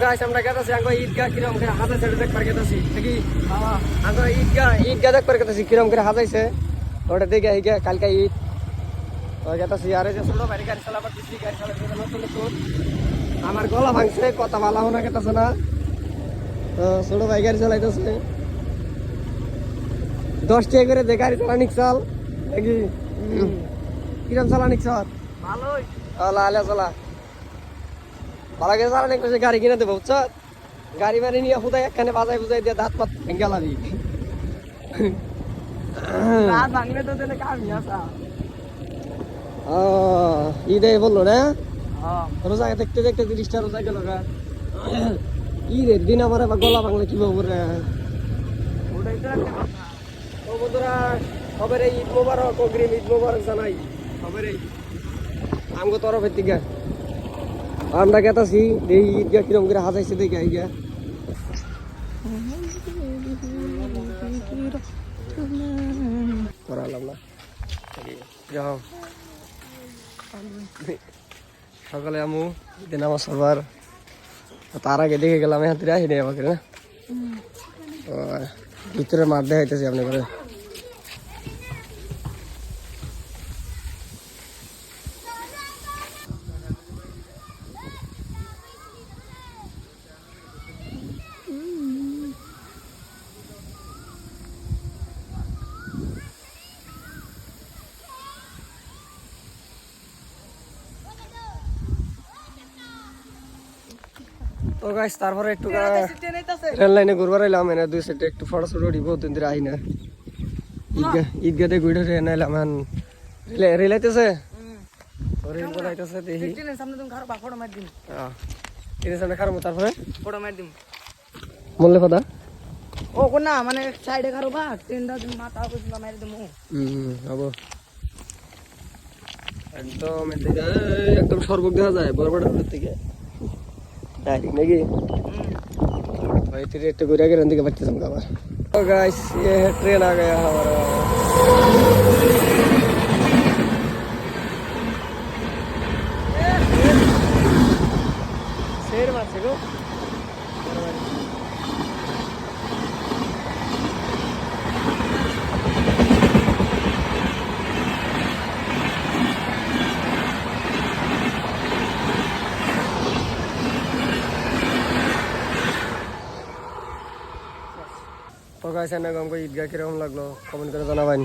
Guys আমরা গেতাছি আঙ্গ ঈদগাহ কিরম করে হাজার ছেড়ে দেখবার গেতাছি নাকি আঙ্গ ঈদগাহ দেখবার গেতাছি কিরম করে হাজাইছে ওটা দেখে এই কালকে ঈদ ওই গেতাছি আর এই যে ছোট ভাই গাড়ি চালাবার দিচ্ছি গাড়ি চালাতে নতুন নতুন আমার গলা ভাঙছে কথা বলা হোনা গেতাছে না তো ছোট ভাই গাড়ি চালাইতেছে 10 টাকা করে দে গাড়ি চালানিক চাল নাকি কিরম চালানিক চাল ভালোই আলে চলা ভালো করে চালানিক গাড়ি কিনে দেবো বুঝছ গাড়ি বাড়ি নিয়ে হুদাই একখানে বাজাই বুঝাই দিয়ে দাঁত পাত ভেঙ্গে লাবি ঈদে বললো না রোজা দেখতে দেখতে 30টা রোজা গেল গা ঈদের দিন আমার আবার গলা বাংলা কি বলবো রে ও বন্ধুরা সবের ঈদ মোবারক অগ্রিম ঈদ মোবারক জানাই সবের আমগো তরফের দিকে আমরা গেতাছি এই ঈদগাহ কিরম করে হাজাইছে দেখে এই গা করালাম না যাও সকালে আমু দিন আমার সবার তার আগে দেখে গেলাম হাতিরে আসি নেই আমাকে না ভিতরে মাঠ দেখাইতেছি আপনি করে তো গাইস তারপরে একটু রেল লাইনে ঘুরবার এলাম এনে দুই সাইডে একটু ফটো ফটো উঠিব দিন ধরে আই না ঈদগাতে ঘুরে রে নাইলাম রেল আইতেছে রেল বল আইতেছে দেখি সামনে তুমি খারাপ ফটো মার দিন এর সামনে খারাপ তারপরে ফটো মার দিম মল্লে কথা ও কোন না মানে সাইডে খারাপ বা ট্রেনটা তুমি মাথা কইছিল মার দিমু হবো একদম সর্বক দেখা যায় বড় থেকে नाकी भाई तेरे एक गुरिया के रंदी के बच्चे समझा बार तो गाइस ये है ट्रेन आ गया हमारा शेर मार से को तो गाइस हमको ईदगाह किरम लगलो कमेंट করে জানাবেন।